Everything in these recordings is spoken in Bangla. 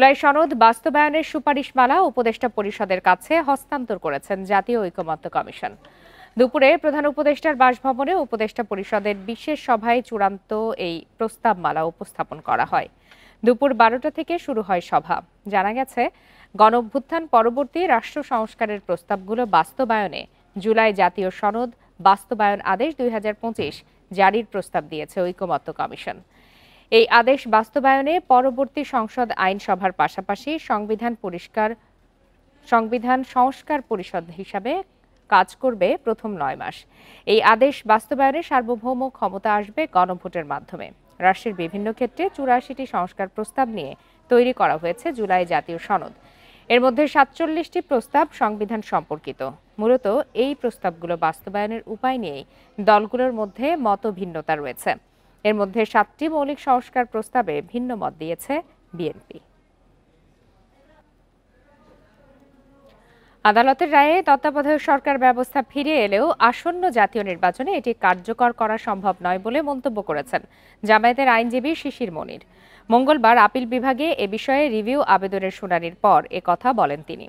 জুলাই সনদ বাস্তবায়নের সুপারিশমালা উপদেষ্টা পরিষদের কাছে হস্তান্তর করেছেন জাতীয় ঐকমত্য কমিশন। দুপুরে প্রধান উপদেষ্টার বাসভবনে উপদেষ্টা পরিষদের বিশেষ সভায় চূড়ান্ত এই প্রস্তাবমালা উপস্থাপন করা হয়। দুপুর 12টা থেকে শুরু হয় সভা। জানা গেছে, গণঅভ্যুত্থান পরবর্তী রাষ্ট্র সংস্কারের প্রস্তাবগুলো বাস্তবায়নে জুলাই জাতীয় সনদ বাস্তবায়ন আদেশ 2025 জারির প্রস্তাব দিয়েছে ঐকমত্য কমিশন। এই আদেশ বাস্তবায়নে পরবর্তী সংসদ আইনসভার পাশাপাশি সংবিধান সংস্কার পরিষদ হিসাবে কাজ করবে প্রথম 9 মাস। এই আদেশ বাস্তবায়নে সার্বভৌম ক্ষমতা আসবে গণভোটের মাধ্যমে। রাষ্ট্রের বিভিন্ন ক্ষেত্রে 84টি সংস্কার প্রস্তাব নিয়ে তৈরি করা হয়েছে জুলাই জাতীয় সনদ। এর মধ্যে 47টি প্রস্তাব সংবিধান সম্পর্কিত। মূলত এই প্রস্তাবগুলো বাস্তবায়নের উপায় নিয়েই দলগুলোর মধ্যে মতভিন্নতা রয়েছে। এর মধ্যে 7টি মৌলিক সংস্কার প্রস্তাবে ভিন্ন মত দিয়েছে বিএনপি। আদালতের রায়ে তত্ত্বাবধায়ক সরকার ব্যবস্থা ফিরে এলেও আসন্ন জাতীয় নির্বাচনে এটি কার্যকর করা সম্ভব নয় বলে মন্তব্য করেছেন জামায়াতের আইনজীবী শিশির মনির। মঙ্গলবার আপিল বিভাগে এ বিষয়ে রিভিউ আবেদনের শুনানির পর কথা বলেন তিনি।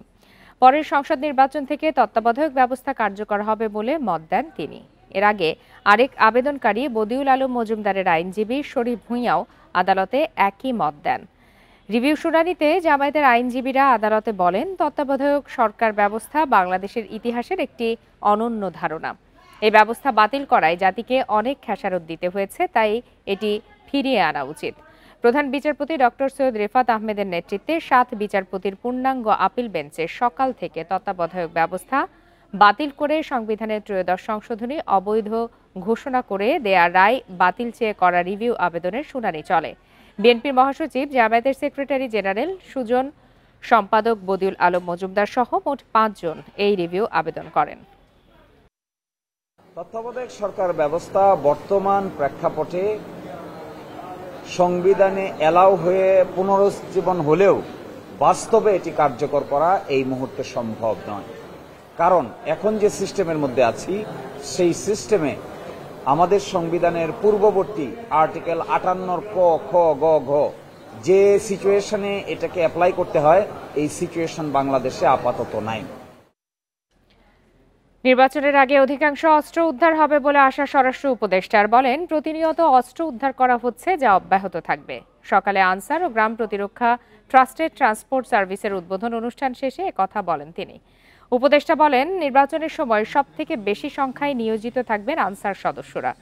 পরের সংসদ নির্বাচন থেকে তত্ত্বাবধায়ক ব্যবস্থা কার্যকর হবে বলে মত দেন তিনি। এর আগে আরেক আবেদনকারী বদিউল আলম মজুমদারের আইনজীবী শরীফ ভূঁইয়াও আদালতে একই মত দেন। রিভিউ শুনানিতে জামায়াতের আইনজীবীরা আদালতে বলেন, তত্ত্বাবধায়ক সরকার ব্যবস্থা বাংলাদেশের ইতিহাসের একটি অনন্য ধারণা। এই ব্যবস্থা বাতিল করায় জাতিকে অনেক খেসারত দিতে হয়েছে, তাই এটি ফিরিয়ে আনা উচিত। প্রধান বিচারপতি ডক্টর সৈয়দ রেফাত আহমেদের নেতৃত্বে 7 বিচারপতির পূর্ণাঙ্গ আপিল বেঞ্চে সকাল থেকে তত্ত্বাবধায়ক ব্যবস্থা বাতিল করে সংবিধানের 13 সংশোধনী অবৈধ ঘোষণা করে দেয়া রায় বাতিল চেয়ে করা রিভিউ আবেদনের শুনানি চলে। বিএনপির মহাসচিব, জামায়াতের সেক্রেটারি জেনারেল সুজন, সম্পাদক বদিউল আলম মজুমদার সহ মোট 5 জন এই রিভিউ আবেদন করেন। তত্ত্বাবধায়ক সরকার ব্যবস্থা বর্তমান প্রেক্ষাপটে সংবিধানে এলাও হয়ে পুনরুজ্জীবন হলেও বাস্তবে এটি কার্যকর করা এই মুহূর্তে সম্ভব নয়। কারণ এখন যে সিস্টেমের মধ্যে আছি সেই সিস্টেমে আমাদের সংবিধানের পূর্ববর্তী আর্টিকেল 58 ক, খ, গ, ঘ যে সিচুয়েশনে এটাকে অ্যাপ্লাই করতে হয়, এই সিচুয়েশন বাংলাদেশে আপাতত নাই। নির্বাচনের আগে অধিকাংশ অস্ত্র উদ্ধার হবে বলে আশা স্বরাষ্ট্র উপদেষ্টার। বলেন, প্রতিনিয়ত অস্ত্র উদ্ধার করা হচ্ছে, যা অব্যাহত থাকবে। সকালে আনসার ও গ্রাম প্রতিরক্ষা ট্রাস্টেড ট্রান্সপোর্ট সার্ভিসের উদ্বোধন অনুষ্ঠান শেষে একথা বলেন তিনি। উপদেষ্টা বলেন, নির্বাচনের সময় সবথেকে বেশি সংখ্যায় নিয়োজিত থাকবেন আনসার সদস্যরা।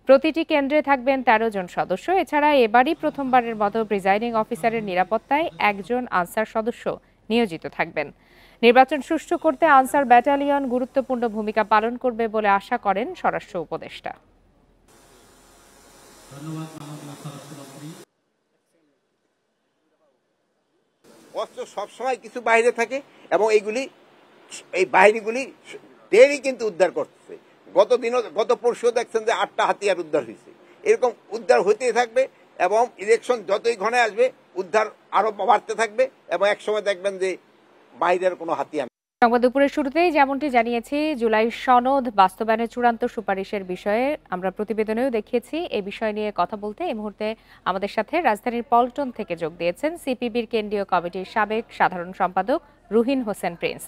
প্রতিটি কেন্দ্রে থাকবেন 13 জন সদস্য। এছাড়া এবারই প্রথমবারের মতো প্রিজাইডিং অফিসারের নিরাপত্তায় একজন আনসার সদস্য নিয়োজিত থাকবেন। নির্বাচন সুষ্ঠু করতে আনসার ব্যাটালিয়ন গুরুত্বপূর্ণ ভূমিকা পালন করবে বলে আশা করেন স্বরাষ্ট্র উপদেষ্টা। অস্ত্র সবসময় কিছু বাইরে থাকে এবং এই বাহিনীগুলি দেরি কিন্তু উদ্ধার করতেছে। গত পরশু দেখছেন যে 8টা হাতিয়ার উদ্ধার হয়েছে। এরকম উদ্ধার হতেই থাকবে এবং ইলেকশন যতই ঘনে আসবে উদ্ধার আরো বাড়তে থাকবে এবং একসময় দেখবেন যে বাইরের কোনো হাতিয়ার। সংবাদ দুপুরের শুরুতেই যেমনটি জানিয়েছি, জুলাই সনদ বাস্তবায়নের চূড়ান্ত সুপারিশের বিষয়ে আমরা প্রতিবেদনেও দেখিয়েছি। এই বিষয় নিয়ে কথা বলতে এই মুহূর্তে আমাদের সাথে রাজধানীর পল্টন থেকে যোগ দিয়েছেন সিপিবির কেন্দ্রীয় কমিটির সাবেক সাধারণ সম্পাদক রুহিন হোসেন প্রিন্স।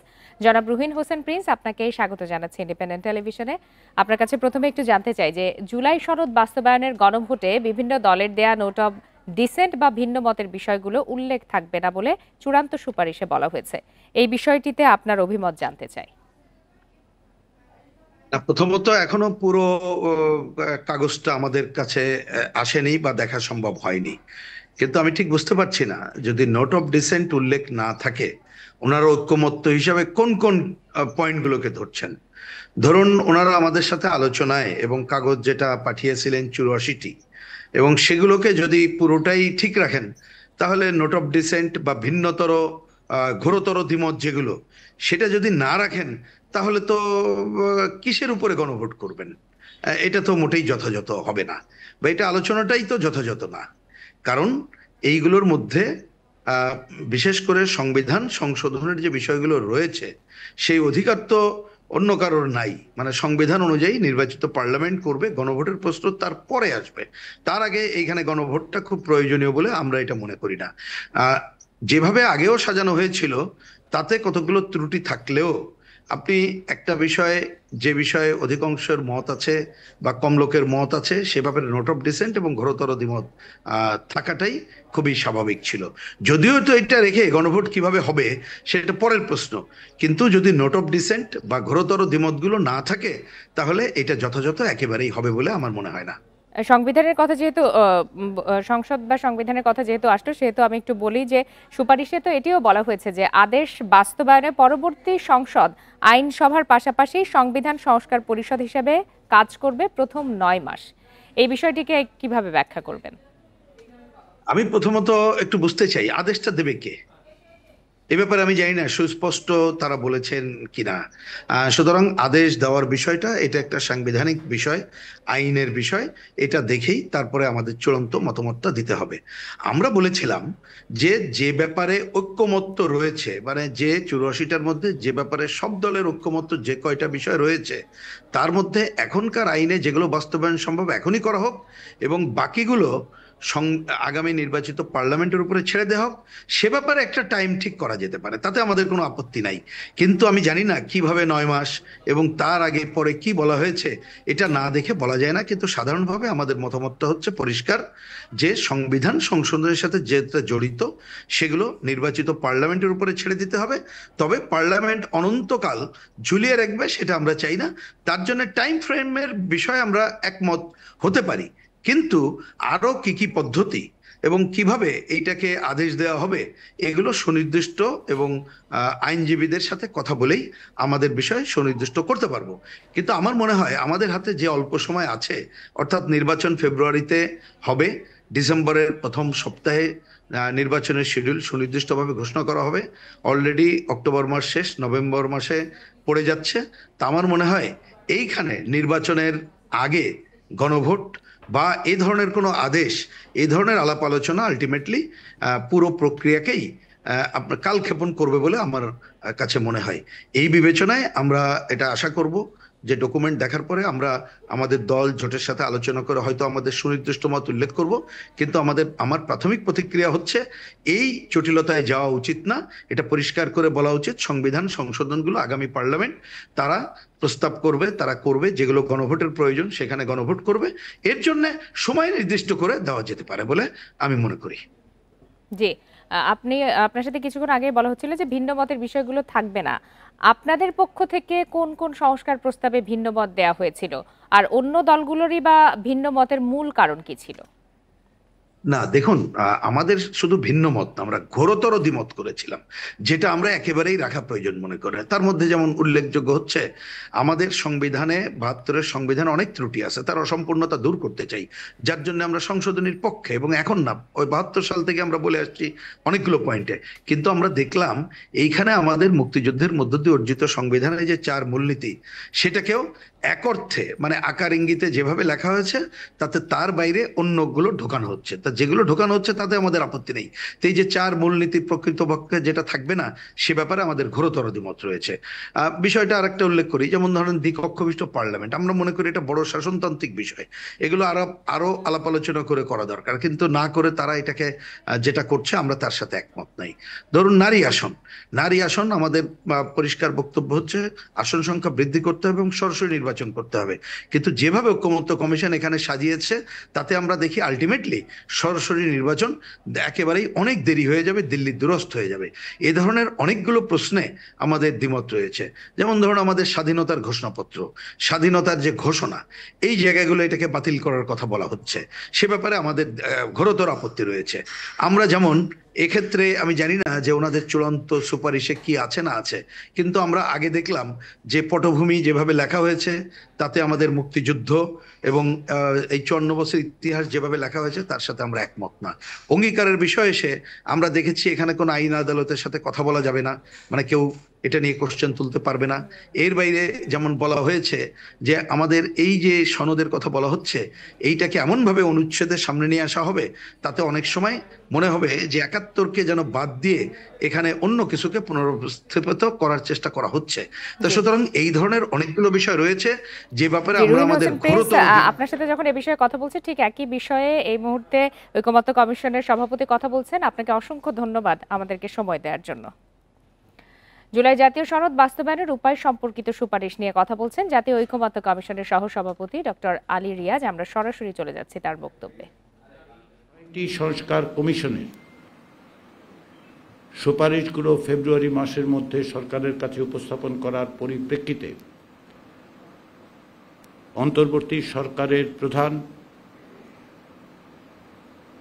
জনাব রুহিন হোসেন প্রিন্স, আপনাকে স্বাগত জানাচ্ছি ইন্ডিপেন্ডেন্ট টেলিভিশনে। আপনার কাছে প্রথমে একটু জানতে চাই যে জুলাই সনদ বাস্তবায়নের গণভোটে বিভিন্ন দলের দেয়া নোট অব ডিসেন্ট বা ভিন্ন মতের বিষয়গুলো উল্লেখ থাকবে না বলে চূড়ান্ত সুপারিশে বলা হয়েছে। এই বিষয়টিতে আপনার অভিমত জানতে চাই। প্রথমত এখনো পুরো কাগজটা আমাদের কাছে আসেনি বা দেখা সম্ভব হয়নি, কিন্তু আমি ঠিক বুঝতে পারছি না যদি নোট অফ ডিসেন্ট উল্লেখ না থাকে ওনারা ঐক্যমত্য হিসাবে কোন কোন পয়েন্টগুলোকে ধরছেন। ধরুন, ওনারা আমাদের সাথে আলোচনায় এবং কাগজ যেটা পাঠিয়েছিলেন 84টি, এবং সেগুলোকে যদি পুরোটাই ঠিক রাখেন তাহলে নোট অফ ডিসেন্ট বা ভিন্নতর ঘোরতর দ্বিমত যেগুলো, সেটা যদি না রাখেন তাহলে তো কিসের উপরে গণভোট করবেন? এটা তো মোটেই যথাযথ হবে না, বা এটা আলোচনাটাই তো যথাযথ না। কারণ এইগুলোর মধ্যে বিশেষ করে সংবিধান সংশোধনের যে বিষয়গুলো রয়েছে সেই অধিকার তো অন্য কারোর নাই। মানে সংবিধান অনুযায়ী নির্বাচিত পার্লামেন্ট করবে, গণভোটের প্রশ্ন তারপরে আসবে, তার আগে এইখানে গণভোটটা খুব প্রয়োজনীয় বলে আমরা এটা মনে করি না। যেভাবে আগেও সাজানো হয়েছিল তাতে কতগুলো ত্রুটি থাকলেও আপনি একটা বিষয়ে, যে বিষয়ে অধিকাংশের মত আছে বা কম লোকের মত আছে, সে ব্যাপারে নোট অফ ডিসেন্ট এবং ঘোরতর দ্বিমত থাকাটাই খুবই স্বাভাবিক ছিল। যদিও তো এটা রেখে গণভোট কিভাবে হবে সেটা পরের প্রশ্ন, কিন্তু যদি নোট অফ ডিসেন্ট বা ঘোরতর দ্বিমতগুলো না থাকে তাহলে এটা যথাযথ একেবারেই হবে বলে আমার মনে হয় না। সংবিধানের কথা যেহেতু সংসদ বা সংবিধানের কথা যেহেতু আসলো, সেহেতু আমি একটু বলি যে সুপারিশে তো এটিও বলা হয়েছে যে আদেশ বাস্তবায়নে পরবর্তী সংসদ আইনসভার পাশাপাশি সংবিধান সংস্কার পরিষদ হিসেবে কাজ করবে প্রথম 9 মাস। এই বিষয়টিকে কিভাবে ব্যাখ্যা করবেন? আমি প্রথমত একটু বুঝতে চাই আদেশটা দেবে কে, এ ব্যাপারে আমি জানি না সুস্পষ্ট তারা বলেছেন কিনা। সুতরাং আদেশ দেওয়ার বিষয়টা এটা একটা সাংবিধানিক বিষয়, আইনের বিষয়। এটা দেখেই তারপরে আমাদের চূড়ান্ত মতামতটা দিতে হবে। আমরা বলেছিলাম যে যে ব্যাপারে ঐক্যমত্য রয়েছে, মানে যে 84টার মধ্যে যে ব্যাপারে সব দলের ঐক্যমত্য যে কয়টা বিষয় রয়েছে, তার মধ্যে এখনকার আইনে যেগুলো বাস্তবায়ন সম্ভব এখনই করা হোক, এবং বাকিগুলো আগামী নির্বাচিত পার্লামেন্টের উপরে ছেড়ে দেওয়া হোক। সে ব্যাপারে একটা টাইম ঠিক করা যেতে পারে, তাতে আমাদের কোনো আপত্তি নাই। কিন্তু আমি জানি না কিভাবে 9 মাস এবং তার আগে পরে কি বলা হয়েছে, এটা না দেখে বলা যায় না। কিন্তু সাধারণভাবে আমাদের মতামতটা হচ্ছে পরিষ্কার, যে সংবিধান সংশোধনের সাথে যেটা জড়িত সেগুলো নির্বাচিত পার্লামেন্টের উপরে ছেড়ে দিতে হবে। তবে পার্লামেন্ট অনন্তকাল ঝুলিয়ে রাখবে সেটা আমরা চাই না। তার জন্য টাইম ফ্রেমের বিষয়ে আমরা একমত হতে পারি, কিন্তু আরো কি কি পদ্ধতি এবং কিভাবে এইটাকে আদেশ দেওয়া হবে এগুলো সুনির্দিষ্ট এবং আইনজীবীদের সাথে কথা বলেই আমাদের বিষয় সুনির্দিষ্ট করতে পারবো। কিন্তু আমার মনে হয় আমাদের হাতে যে অল্প সময় আছে, অর্থাৎ নির্বাচন ফেব্রুয়ারিতে হবে, ডিসেম্বরের প্রথম সপ্তাহে নির্বাচনের শিডিউল সুনির্দিষ্টভাবে ঘোষণা করা হবে। অলরেডি অক্টোবর মাস শেষ, নভেম্বর মাসে পড়ে যাচ্ছে। তা আমার মনে হয় এইখানে নির্বাচনের আগে গণভোট বা এই ধরনের কোনো আদেশ, এই ধরনের আলাপ আলোচনা আলটিমেটলি পুরো প্রক্রিয়াকেই আপনার কালক্ষেপণ করবে বলে আমার কাছে মনে হয়। এই বিবেচনায় আমরা এটা আশা করব যে ডকুমেন্ট দেখার পরে আমরা আমাদের দল জোটের সাথে আলোচনা করে হয়তো আমাদের সুনির্দিষ্ট মত উল্লেখ করব। কিন্তু আমার প্রাথমিক প্রতিক্রিয়া হচ্ছে এই জটিলতায় যাওয়া উচিত না। এটা পরিষ্কার করে বলা উচিত সংবিধান সংশোধনগুলো আগামী পার্লামেন্ট তারা প্রস্তাব করবে, তারা করবে। যেগুলো গণভোটের প্রয়োজন সেখানে গণভোট করবে। এর জন্য সময় নির্দিষ্ট করে দেওয়া যেতে পারে বলে আমি মনে করি। জি, আপনার সাথে কিছুক্ষণ আগে বলা হচ্ছিল যে ভিন্ন মতের বিষয়গুলো থাকবে না। আপনাদের পক্ষ থেকে কোন কোন সংস্কার প্রস্তাবে ভিন্ন মত দেয়া হয়েছিল, আর অন্য দলগুলোরই বা ভিন্ন মতের মূল কারণ কি ছিল? না দেখুন, আমাদের শুধু ভিন্ন মত না, আমরা ঘোরতর দ্বিমত করেছিলাম, যেটা আমরা একেবারেই রাখা প্রয়োজন মনে করি। তার মধ্যে যেমন উল্লেখযোগ্য হচ্ছে আমাদের সংবিধানে 72-এর সংবিধানে অনেক ত্রুটি আছে, তার অসম্পূর্ণতা দূর করতে চাই, যার জন্য আমরা সংশোধনীর পক্ষে। এবং এখন না, ওই 72 সাল থেকে আমরা বলে আসছি অনেকগুলো পয়েন্টে। কিন্তু আমরা দেখলাম এইখানে আমাদের মুক্তিযুদ্ধের মধ্য দিয়ে অর্জিত সংবিধানে যে 4 মূলনীতি, সেটাকেও এক অর্থে মানে আকার ইঙ্গিতে যেভাবে লেখা হয়েছে তাতে তার বাইরে অন্যগুলো ঢোকানো হচ্ছে। তা যেগুলো ঢোকানো হচ্ছে তাতে আমাদের আপত্তি নেই। তো এই যে 4 মূলনীতি প্রকৃতপক্ষে যেটা থাকবে না সে ব্যাপারে আমাদের ঘোরতর দ্বিমত রয়েছে। বিষয়টা আরেকটা উল্লেখ করি, যেমন ধরেন দ্বিকক্ষবিষ্ট পার্লামেন্ট, আমরা মনে করি এটা বড় শাসনতান্ত্রিক বিষয়, এগুলো আরো আলাপ আলোচনা করে করা দরকার। কিন্তু না করে তারা এটাকে যেটা করছে আমরা তার সাথে একমত নাই। ধরুন নারী আসন আমাদের পরিষ্কার বক্তব্য হচ্ছে আসন সংখ্যা বৃদ্ধি করতে হবে এবং সরাসরি নির্বাচন করতে হবে। কিন্তু যেভাবে ঐক্যমত্য কমিশন এখানে সাজিয়েছে তাতে আমরা দেখি আলটিমেটলি সরাসরি নির্বাচন একেবারেই অনেক দেরি হয়ে যাবে, দিল্লি দুরস্থ হয়ে যাবে। এ ধরনের অনেকগুলো প্রশ্নে আমাদের দ্বিমত রয়েছে। যেমন ধরুন আমাদের স্বাধীনতার ঘোষণাপত্র, স্বাধীনতার যে ঘোষণা, এই জায়গাগুলো এটাকে বাতিল করার কথা বলা হচ্ছে, সে ব্যাপারে আমাদের ঘোরতর আপত্তি রয়েছে। আমরা যেমন এক্ষেত্রে আমি জানি না যে ওনাদের চূড়ান্ত সুপারিশে কি আছে না আছে, কিন্তু আমরা আগে দেখলাম যে পটভূমি যেভাবে লেখা হয়েছে তাতে আমাদের মুক্তিযুদ্ধ এবং এই 54 বছর ইতিহাস যেভাবে লেখা হয়েছে তার সাথে আমরা একমত না। অঙ্গীকারের বিষয় এসে আমরা দেখেছি এখানে কোনো আইন আদালতের সাথে কথা বলা যাবে না, মানে কেউ এটা নিয়ে কোশ্চেন তুলতে পারবে না। এর বাইরে যেমন বলা হয়েছে যে আমাদের এই যে সনদের কথা বলা হচ্ছে, এইটাকে এমনভাবে অনুচ্ছেদের সামনে নিয়ে আসা হবে তাতে অনেক সময় মনে হবে যে ৭১কে যেন বাদ দিয়ে এখানে অন্য কিছুকে পুনরুত্থাপিত করার চেষ্টা করা হচ্ছে। তো জি সুতরাং এই ধরনের অনেকগুলো বিষয় রয়েছে যে ব্যাপারে জি আমরা রুহিন আমাদের হোসেন প্রিন্স, ঘোরতর আপনার সাথে যখন এ বিষয়ে কথা বলছি ঠিক একই বিষয়ে এই মুহূর্তে ঐকমত্য কমিশনের সভাপতি কথা বলছেন। আপনাকে অসংখ্য ধন্যবাদ আমাদেরকে সময় দেওয়ার জন্য। জুলাই জাতীয় সনদ বাস্তবায়নের উপায় সম্পর্কিত সুপারিশ নিয়ে কথা বলছেন জাতীয় ঐকমত্য কমিশনের সহসভাপতি ডক্টর আলী রিয়াজ। আমরা সরাসরি চলে যাচ্ছি তার বক্তব্যে। সংস্কার কমিশনের সুপারিশগুলো ফেব্রুয়ারি মাসের মধ্যে সরকারের কাছে উপস্থাপন করার পরিপ্রেক্ষিতে অন্তর্বর্তী সরকারের প্রধান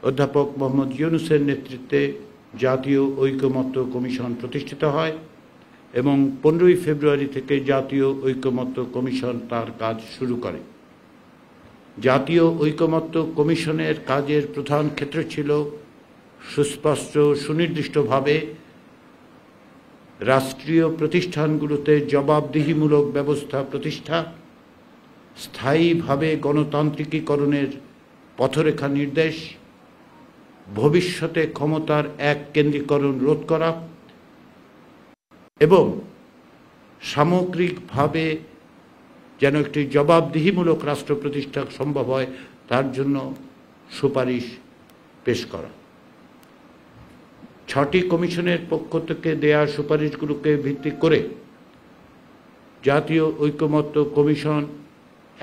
অধ্যাপক মোহাম্মদ ইউনূসের নেতৃত্বে জাতীয় ঐকমত্য কমিশন প্রতিষ্ঠিত হয় এবং 15ই ফেব্রুয়ারি থেকে জাতীয় ঐকমত্য কমিশন তার কাজ শুরু করে। জাতীয় ঐকমত্য কমিশনের কাজের প্রধান ক্ষেত্র ছিল সুস্পষ্ট সুনির্দিষ্টভাবে রাষ্ট্রীয় প্রতিষ্ঠানগুলোতে জবাবদিহিমূলক ব্যবস্থা প্রতিষ্ঠা, স্থায়ীভাবে গণতান্ত্রিকীকরণের পথরেখা নির্দেশ, ভবিষ্যতে ক্ষমতার এককেন্দ্রীকরণ রোধ করা এবং সামগ্রিকভাবে যেন একটি জবাবদিহিমূলক রাষ্ট্র প্রতিষ্ঠা সম্ভব হয় তার জন্য সুপারিশ পেশ করা। 6টি কমিশনের পক্ষ থেকে দেয়া সুপারিশগুলোকে ভিত্তি করে জাতীয় ঐকমত্য কমিশন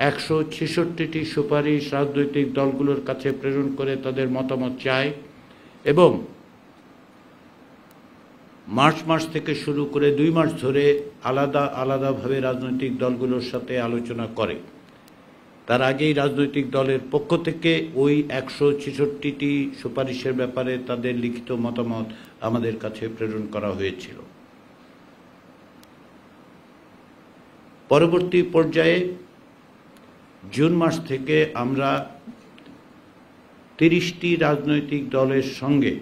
166টি সুপারিশ রাজনৈতিক দলগুলোর কাছে প্রেরণ করে তাদের মতামত চায় এবং মার্চ মাস থেকে শুরু করে 2 মাস ধরে আলাদাভাবে রাজনৈতিক দলগুলোর সাথে আলোচনা করে। তার আগেই রাজনৈতিক দলের পক্ষ থেকে ওই 166টি সুপারিশের ব্যাপারে তাদের লিখিত মতামত আমাদের কাছে প্রেরণ করা হয়েছিল। পরবর্তী পর্যায়ে জুন মাস থেকে আমরা 30টি রাজনৈতিক দলের সঙ্গে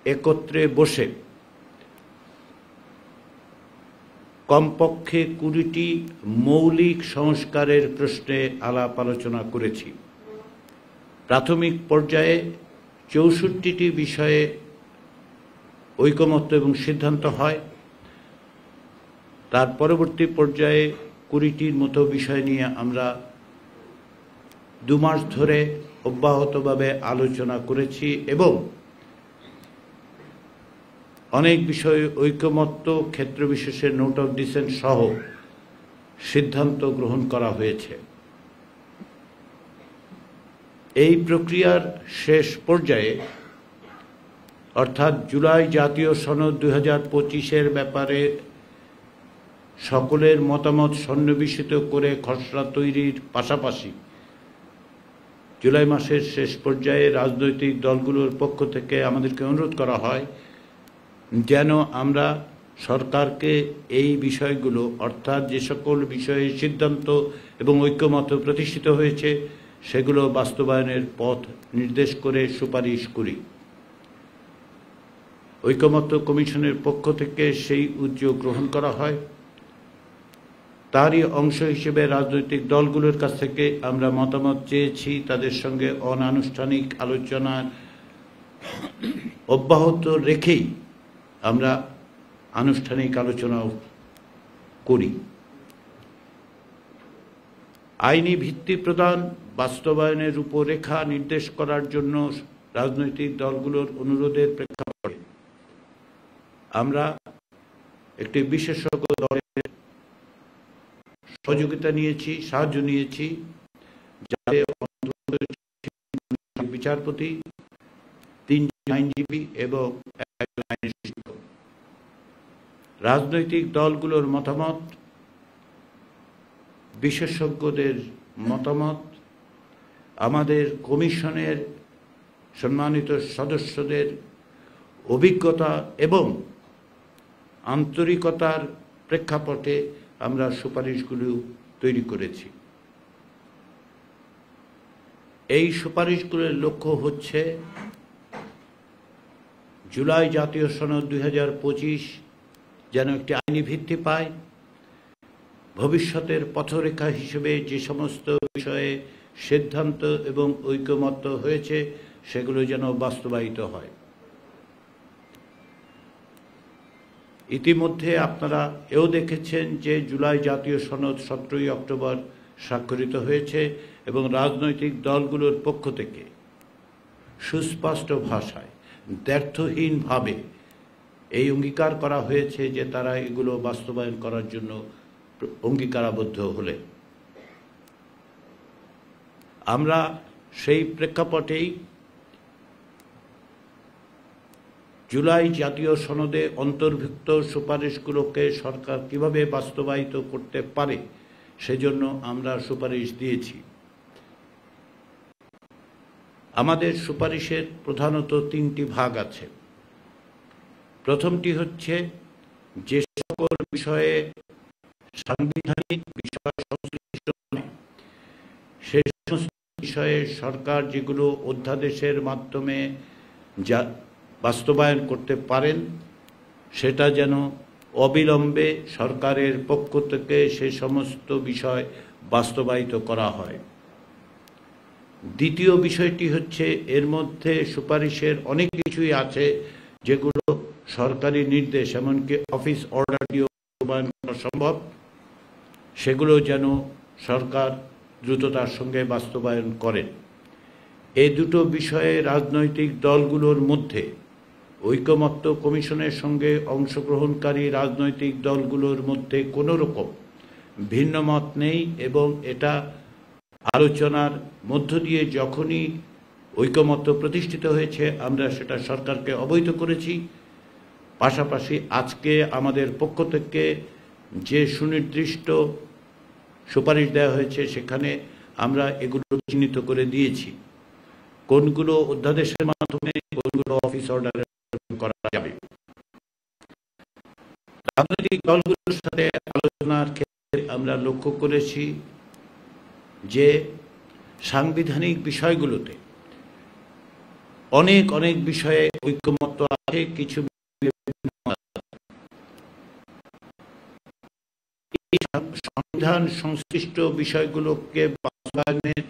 একত্রে বসে কমপক্ষে 20টি মৌলিক সংস্কারের প্রশ্নে আলাপ আলোচনা করেছি। প্রাথমিক পর্যায়ে 64টি বিষয়ে ঐকমত্য এবং সিদ্ধান্ত হয়। তার পরবর্তী পর্যায়ে 20টির মতো বিষয় নিয়ে আমরা 2 মাস ধরে অব্যাহতভাবে আলোচনা করেছি এবং অনেক বিষয়ে ঐকমত্য ক্ষেত্র বিশেষে নোট অফ ডিসেন্ট সহ সিদ্ধান্ত গ্রহণ করা হয়েছে। এই প্রক্রিয়ার শেষ পর্যায়ে অর্থাৎ জুলাই জাতীয় সনদ 2025-এর ব্যাপারে সকলের মতামত সন্নিবেশিত করে খসড়া তৈরির পাশাপাশি জুলাই মাসের শেষ পর্যায়ে রাজনৈতিক দলগুলোর পক্ষ থেকে আমাদেরকে অনুরোধ করা হয় যেন আমরা সরকারকে এই বিষয়গুলো অর্থাৎ যে সকল বিষয়ে সিদ্ধান্ত এবং ঐকমত্য প্রতিষ্ঠিত হয়েছে সেগুলো বাস্তবায়নের পথ নির্দেশ করে সুপারিশ করি। ঐকমত্য কমিশনের পক্ষ থেকে সেই উদ্যোগ গ্রহণ করা হয়। তারই অংশ হিসেবে রাজনৈতিক দলগুলোর কাছ থেকে আমরা মতামত চেয়েছি, তাদের সঙ্গে অনানুষ্ঠানিক আলোচনার অব্যাহত রেখেই আমরা আনুষ্ঠানিক আলোচনাও করি। আইনি ভিত্তি প্রদান বাস্তবায়নের রূপরেখা নির্দেশ করার জন্য রাজনৈতিক দলগুলোর অনুরোধের প্রেক্ষাপটে আমরা একটি বিশেষজ্ঞ দলের সহযোগিতা নিয়েছি, সাহায্য নিয়েছি, যাতে বিচারপতি, 3 আইনজীবী এবং 1 আইন শিক্ষক। রাজনৈতিক দলগুলোর মতামত, বিশেষজ্ঞদের মতামত, আমাদের কমিশনের সম্মানিত সদস্যদের অভিজ্ঞতা এবং আন্তরিকতার প্রেক্ষাপটে আমরা সুপারিশগুলো তৈরি করেছি। এই সুপারিশগুলোর লক্ষ্য হচ্ছে জুলাই জাতীয় সনদ 2025 যেন একটি আইনি ভিত্তি পায়, ভবিষ্যতের পথরেখা হিসেবে যে সমস্ত বিষয়ে সিদ্ধান্ত এবং ঐকমত্য হয়েছে সেগুলো যেন বাস্তবায়িত হয়। ইতিমধ্যে আপনারা এও দেখেছেন যে জুলাই জাতীয় সনদ 17ই অক্টোবর স্বাক্ষরিত হয়েছে এবং রাজনৈতিক দলগুলোর পক্ষ থেকে সুস্পষ্ট ভাষায় দ্ব্যর্থহীনভাবে এই অঙ্গীকার করা হয়েছে যে তারা এগুলো বাস্তবায়ন করার জন্য অঙ্গীকারাবদ্ধ হলে আমরা সেই প্রেক্ষাপটেই জুলাই জাতীয় সনদে অন্তর্ভুক্ত সুপারিশগুলোকে সরকার কিভাবে বাস্তবায়িত করতে পারে সেজন্য আমরা সুপারিশ দিয়েছি। আমাদের সুপারিশের প্রধানত 3টি ভাগ আছে। প্রথমটি হচ্ছে যে সকল বিষয়ে সাংবিধানিক বিষয় সংশ্লিষ্ট সেই সমস্ত বিষয়ে সরকার যেগুলো অধ্যাদেশের মাধ্যমে যা বাস্তবায়ন করতে পারেন সেটা যেন অবিলম্বে সরকারের পক্ষ থেকে সে সমস্ত বিষয় বাস্তবায়িত করা হয়। দ্বিতীয় বিষয়টি হচ্ছে এর মধ্যে সুপারিশের অনেক কিছুই আছে যেগুলো সরকারি নির্দেশ এমনকি অফিস অর্ডার দিয়েও বাস্তবায়ন করা সম্ভব, সেগুলো যেন সরকার দ্রুততার সঙ্গে বাস্তবায়ন করেন। এই দুটো বিষয়ে রাজনৈতিক দলগুলোর মধ্যে ঐকমত্য কমিশনের সঙ্গে অংশগ্রহণকারী রাজনৈতিক দলগুলোর মধ্যে কোনো রকম ভিন্ন মত নেই এবং এটা আলোচনার মধ্য দিয়ে যখনই ঐকমত্য প্রতিষ্ঠিত হয়েছে আমরা সেটা সরকারকে অবহিত করেছি। পাশাপাশি আজকে আমাদের পক্ষ থেকে যে সুনির্দিষ্ট সুপারিশ দেওয়া হয়েছে সেখানে আমরা এগুলো চিহ্নিত করে দিয়েছি, কোনগুলো অধ্যাদেশের মাধ্যমে কোনগুলো অফিস অর্ডারে করা যাবে। রাজনৈতিক দলগুলোর সাথে আলোচনার ক্ষেত্রে আমরা লক্ষ্য করেছি যে সাংবিধানিক বিষয়গুলোতে অনেক অনেক বিষয়ে ঐকমত্য আছে, কিছু সংবিধান সংশ্লিষ্ট বিষয়গুলোকে বাস্তবায়নের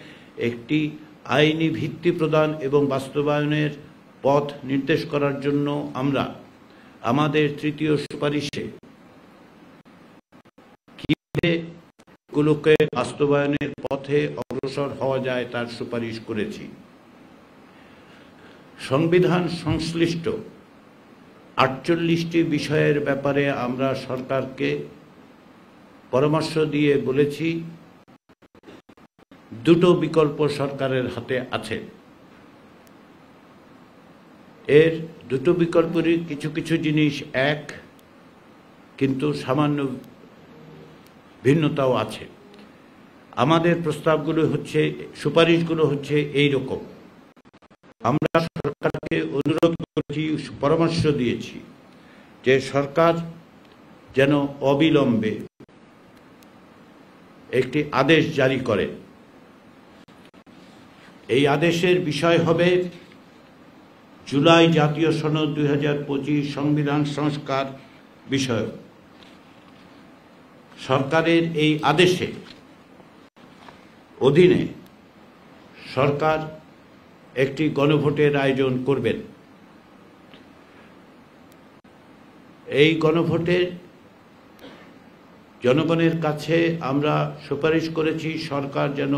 একটি আইনি ভিত্তি প্রদান এবং বাস্তবায়নের পথ নির্দেশ করার জন্য আমরা আমাদের তৃতীয় সুপারিশে কিভাবে এগুলোকে বাস্তবায়নের পথে অগ্রসর হওয়া যায় তার সুপারিশ করেছি। সংবিধান সংশ্লিষ্ট 48টি বিষয়ের ব্যাপারে আমরা সরকারকে পরামর্শ দিয়ে বলেছি দুটো বিকল্প সরকারের হাতে আছে। এর দুটো বিকল্পেরই কিছু কিছু জিনিস এক, কিন্তু সামান্য ভিন্নতাও আছে। আমাদের প্রস্তাবগুলো হচ্ছে, সুপারিশগুলো হচ্ছে এই রকম। আমরা সরকারকে অনুরোধ করেছি, পরামর্শ দিয়েছি যে সরকার যেন অবিলম্বে একটি আদেশ জারি করে। এই আদেশের বিষয় হবে জুলাই জাতীয় সনদ 2025 সংবিধান সংস্কার বিষয়। সরকারের এই আদেশে অধীনে সরকার একটি গণভোটের আয়োজন করবেন। এই গণভোটের জনগণের কাছে আমরা সুপারিশ করেছি সরকার যেন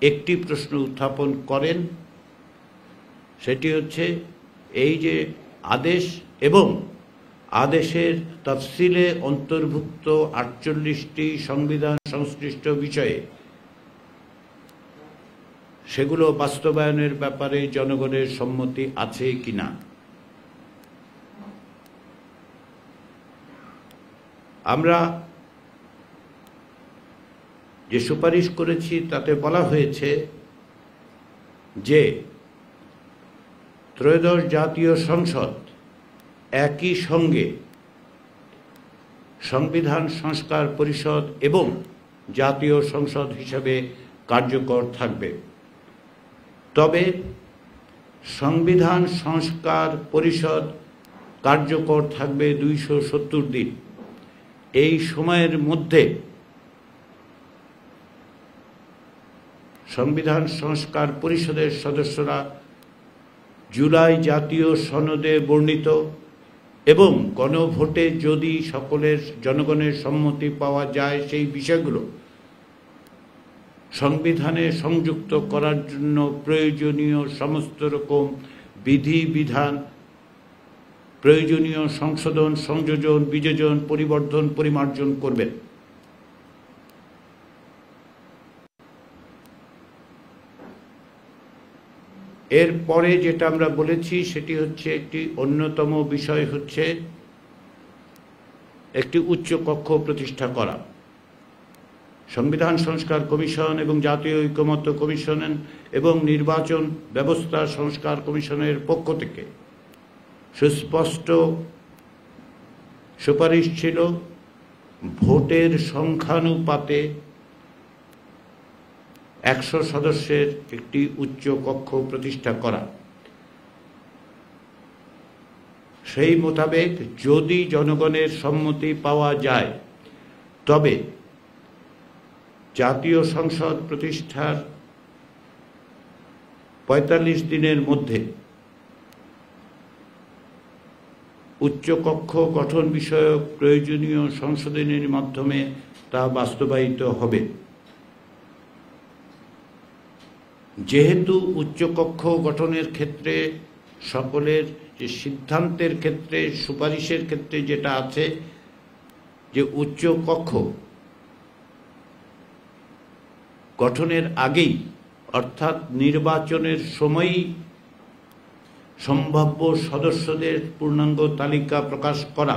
একটি প্রশ্ন উত্থাপন করেন, সেটি হচ্ছে এই যে আদেশ এবং আদেশের তফসিলে অন্তর্ভুক্ত 48টি সংবিধান সংশ্লিষ্ট বিষয়ে সেগুলো বাস্তবায়নের ব্যাপারে জনগণের সম্মতি আছে কিনা। আমরা যে সুপারিশ করেছি তাতে বলা হয়েছে যে ত্রয়োদশ জাতীয় সংসদ একই সঙ্গে সংবিধান সংস্কার পরিষদ এবং জাতীয় সংসদ হিসেবে কার্যকর থাকবে। তবে সংবিধান সংস্কার পরিষদ কার্যকর থাকবে 270 দিন। এই সময়ের মধ্যে সংবিধান সংস্কার পরিষদের সদস্যরা জুলাই জাতীয় সনদে বর্ণিত এবং গণভোটে যদি সকলের জনগণের সম্মতি পাওয়া যায় সেই বিষয়গুলো সংবিধানে সংযুক্ত করার জন্য প্রয়োজনীয় সমস্ত রকম বিধিবিধান, প্রয়োজনীয় সংশোধন, সংযোজন, বিযোজন, পরিবর্ধন, পরিমার্জন করবেন। এরপরে যেটা আমরা বলেছি সেটি হচ্ছে একটি অন্যতম বিষয় হচ্ছে একটি উচ্চ কক্ষ প্রতিষ্ঠা করা। সংবিধান সংস্কার কমিশন এবং জাতীয় ঐকমত্য কমিশন এবং নির্বাচন ব্যবস্থা সংস্কার কমিশনের পক্ষ থেকে সুস্পষ্ট সুপারিশ ছিল ভোটের সংখ্যানুপাতে 100 সদস্যের একটি উচ্চ কক্ষ প্রতিষ্ঠা করা। সেই মোতাবেক যদি জনগণের সম্মতি পাওয়া যায় তবে জাতীয় সংসদ প্রতিষ্ঠার 45 দিনের মধ্যে উচ্চকক্ষ গঠন বিষয়ক প্রয়োজনীয় সংশোধনের মাধ্যমে তা বাস্তবায়িত হবে। যেহেতু উচ্চকক্ষ গঠনের ক্ষেত্রে সকলের যে সিদ্ধান্তের ক্ষেত্রে সুপারিশের ক্ষেত্রে যেটা আছে যে উচ্চকক্ষ গঠনের আগেই অর্থাৎ নির্বাচনের সময়ই সম্ভাব্য সদস্যদের পূর্ণাঙ্গ তালিকা প্রকাশ করা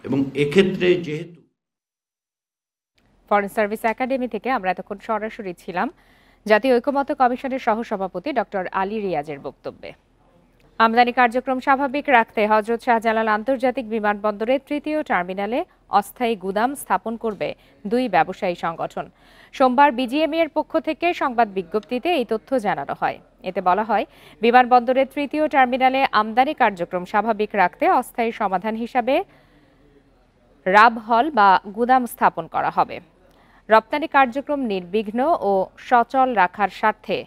এবং এক্ষেত্রে যেহেতু ফরেন সার্ভিস একাডেমি থেকে আমরা এতক্ষণ সরাসরি ছিলাম জাতীয় ঐকমত্য কমিশনের সহসভাপতি ডক্টর আলী রিয়াজের বক্তব্যে। আমদানি কার্যক্রম স্বাভাবিক রাখতে হযরত শাহজালাল আন্তর্জাতিক বিমানবন্দরের ৩য় টার্মিনালে অস্থায়ী গুদাম স্থাপন করবে ২ ব্যবসায়ী সংগঠন। সোমবার বিজিএমইএ এর পক্ষ থেকে সংবাদ বিজ্ঞপ্তিতে এই তথ্য জানানো হয়। এতে বলা হয়, বিমানবন্দরের ৩য় টার্মিনালে আমদানি কার্যক্রম স্বাভাবিক রাখতে অস্থায়ী সমাধান হিসাবে রাব হল বা গুদাম স্থাপন করা হবে। রপ্তানি কার্যক্রম নির্বিঘ্ন ও সচল রাখার স্বার্থে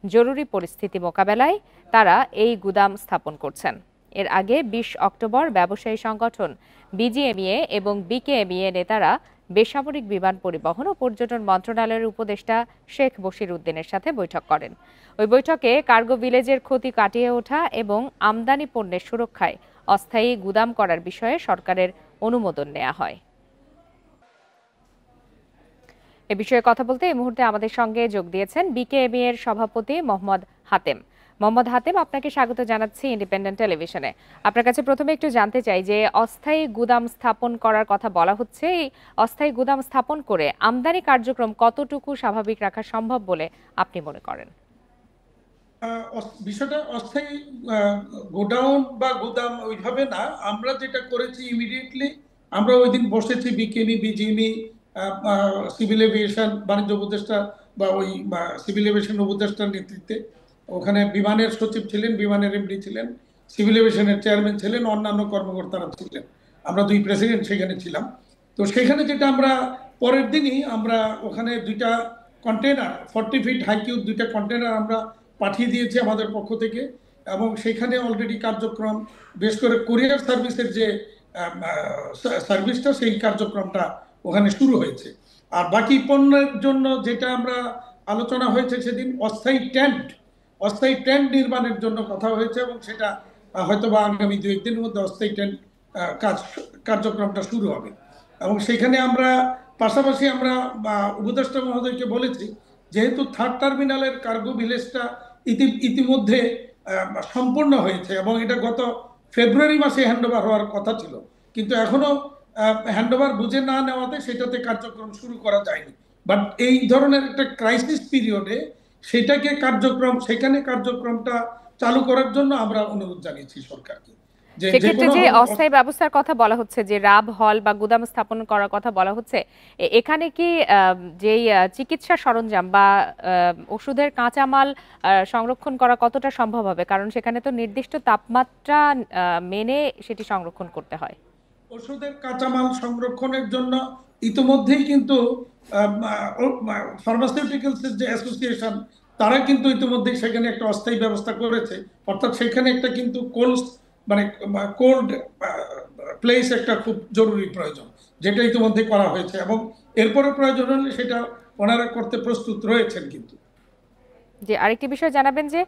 জরুরি পরিস্থিতি মোকাবেলায় তারা এই গুদাম স্থাপন করছেন। এর আগে ২০ অক্টোবর ব্যবসায়ী সংগঠন বিজিএমইএ এবং বিকেএমইএ নেতারা বেসামরিক বিমান পরিবহন ও পর্যটন মন্ত্রণালয়ের উপদেষ্টা শেখ বশির উদ্দিনের সাথে বৈঠক করেন। ওই বৈঠকে কার্গো ভিলেজের ক্ষতি কাটিয়ে ওঠা এবং আমদানি পণ্যের সুরক্ষায় অস্থায়ী গুদাম করার বিষয়ে সরকারের অনুমোদন নেওয়া হয়। এ বিষয়ে কথা বলতে এই মুহূর্তে আমাদের সঙ্গে যোগ দিয়েছেন বিকেএমইএ এর সভাপতি মোহাম্মদ হাতেম। মোহাম্মদ হাতেম, আপনাকে স্বাগত জানাচ্ছি ইন্ডিপেন্ডেন্ট টেলিভিশনে। আপনার কাছে প্রথমে একটু জানতে চাই যে অস্থায়ী গুদাম স্থাপন করার কথা বলা হচ্ছে, এই অস্থায়ী গুদাম স্থাপন করে আমদানি কার্যক্রম কতটুকু স্বাভাবিক রাখা সম্ভব বলে আপনি মনে করেন? বিষয়টা অস্থায়ী গোডাউন বা গুদাম ওইভাবে না, আমরা যেটা করেছি ইমিডিয়েটলি আমরা ওই দিন বসেছি বিকেএমই, বিজিএমই, সিভিল এভিয়েশন বাণিজ্য উপদেষ্টা বা ওই সিভিল এভিয়েশন উপদেষ্টার নেতৃত্বে। ওখানে বিমানের সচিব ছিলেন, বিমানের এমডি ছিলেন, সিভিল এভিয়েশনের চেয়ারম্যান ছিলেন, অন্যান্য কর্মকর্তারা ছিলেন। আমরা 2 প্রেসিডেন্ট সেখানে ছিলাম। তো সেখানে যেটা আমরা পরের দিনই আমরা ওখানে 2টা কন্টেনার 40 ফিট হাই কিউব 2টা কন্টেনার আমরা পাঠিয়ে দিয়েছি আমাদের পক্ষ থেকে, এবং সেখানে অলরেডি কার্যক্রম বেশ করে কুরিয়ার সার্ভিসের যে সার্ভিসটা সেই কার্যক্রমটা ওখানে শুরু হয়েছে। আর বাকি পণ্যের জন্য যেটা আমরা আলোচনা হয়েছে সেদিন অস্থায়ী টেন্ট নির্মাণের জন্য কথা হয়েছে, এবং সেটা হয়তো বা আগামী 2-1 দিনের মধ্যে অস্থায়ী টেন্ট কার্যক্রমটা শুরু হবে। এবং সেখানে আমরা পাশাপাশি আমরা উপদেষ্টা মহোদয়কে বলেছি, যেহেতু 3rd টার্মিনালের কার্গো ভিলেজটা ইতিমধ্যে সম্পূর্ণ হয়েছে এবং এটা গত ফেব্রুয়ারি মাসে হ্যান্ডওভার হওয়ার কথা ছিল, কিন্তু এখনো হ্যান্ডওভার বুঝে না নেওয়াতে সেটাতে কার্যক্রম শুরু করা যায়নি। বাট এই ধরনের একটা ক্রাইসিস পিরিয়ডে সেখানে কার্যক্রমটা চালু করার জন্য আমরা অনুরোধ জানিয়েছি সরকারকে। সেক্ষেত্রে যে অস্থায়ী ব্যবস্থার কথা বলা হচ্ছে, যে রাব হল বা গুদাম স্থাপন করার কথা বলা হচ্ছে, এখানে কি যেই চিকিৎসা সরঞ্জাম বা ওষুধের কাঁচামাল সংরক্ষণ করা কতটা সম্ভব হবে? কারণ সেখানে তো নির্দিষ্ট তাপমাত্রা মেনে সেটি সংরক্ষণ করতে হয়। ওষুধের কাঁচামাল সংরক্ষণের জন্য ইতিমধ্যেই কিন্তু ফার্মাসিউটিক্যালসের যে অ্যাসোসিয়েশন তারা কিন্তু ইতিমধ্যেই সেখানে একটা অস্থায়ী ব্যবস্থা করেছে, অর্থাৎ সেখানে একটা কিন্তু কোল্ড প্লেস একটা খুব জরুরি প্রয়োজন, যেটা ইতিমধ্যে করা হয়েছে এবং এরপরে প্রয়োজন হলে সেটা ওনারা করতে প্রস্তুত রয়েছেন। কিন্তু যে আরেকটি বিষয় জানাবেন যে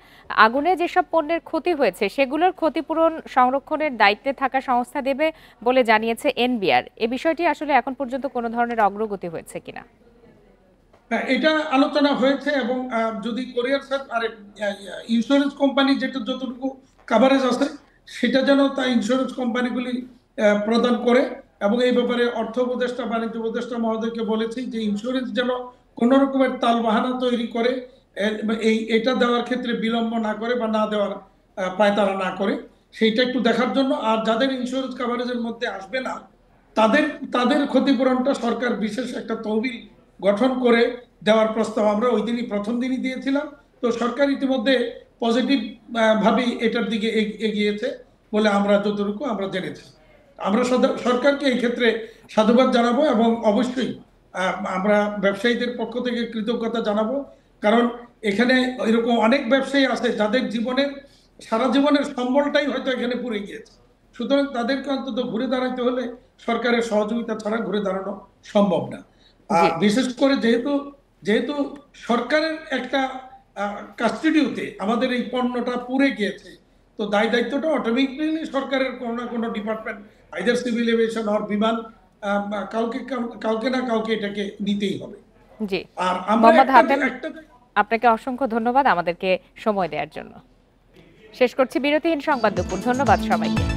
আগুনে যেসব পণ্যের ক্ষতি হয়েছে সেগুলোর ক্ষতিপূরণ সংরক্ষণের দায়িত্বে থাকা সংস্থা দেবে বলে জানিয়েছে এনবিআর। এই বিষয়টি আসলে এখন পর্যন্ত কোনো ধরনের অগ্রগতি হয়েছে কিনা? এটা আলোচনা হয়েছে এবং যদি কোরিয়ার আর ইন্স্যুরেন্স কোম্পানি যেটা যতটুকু কাভারেজ আছে সেটা যেন তা ইন্স্যুরেন্স কোম্পানিগুলি প্রদান করে, এবং এই ব্যাপারে অর্থ উপদেষ্টা বাণিজ্য উপদেষ্টা মহোদয়কে বলেছি যে ইন্স্যুরেন্স যেন কোন রকমের তালবাহানা তৈরি করে এটা দেওয়ার ক্ষেত্রে বিলম্ব না করে বা না দেওয়ার পায়তারা না করে, সেইটা একটু দেখার জন্য। আর যাদের ইন্স্যুরেন্স কাভারেজের মধ্যে আসবে না তাদের ক্ষতিপূরণটা সরকার বিশেষ একটা তহবিল গঠন করে দেওয়ার প্রস্তাব আমরা ওই দিনই প্রথম দিনই দিয়েছিলাম। তো সরকার ইতিমধ্যে পজিটিভ ভাবে এটার দিকে এগিয়েছে বলে আমরা যতটুকু আমরা জেনেছি। আমরা সরকারকে এই ক্ষেত্রে সাধুবাদ জানাবো এবং অবশ্যই আমরা ব্যবসায়ীদের পক্ষ থেকে কৃতজ্ঞতা জানাবো, কারণ এখানে এরকম অনেক ব্যবসায়ী আছে যাদের সারা জীবনের সম্বলটাই হয়তো এখানে পুড়ে গিয়েছে। সুতরাং তাদেরকে অন্তত ঘুরে দাঁড়াইতে হলে সরকারের সহযোগিতা ছাড়া ঘুরে দাঁড়ানো সম্ভব না। বিশেষ করে যেহেতু সরকারের একটা কাস্টডিতে আমাদের এই পণ্যটা পুড়ে গিয়েছে, তো দায়িত্বটা অটোমেটিক্যালি সরকারের কোনো না কোনো ডিপার্টমেন্ট, আইদার সিভিল এভিয়েশন আর বিমান, কাউকে না কাউকে এটাকে নিতেই হবে। জি, আর মোহাম্মদ হাতেম, আপনাকে অসংখ্য ধন্যবাদ আমাদেরকে সময় দেওয়ার জন্য। শেষ করছি বিরতিহীন সংবাদ দুপুর। ধন্যবাদ সবাইকে।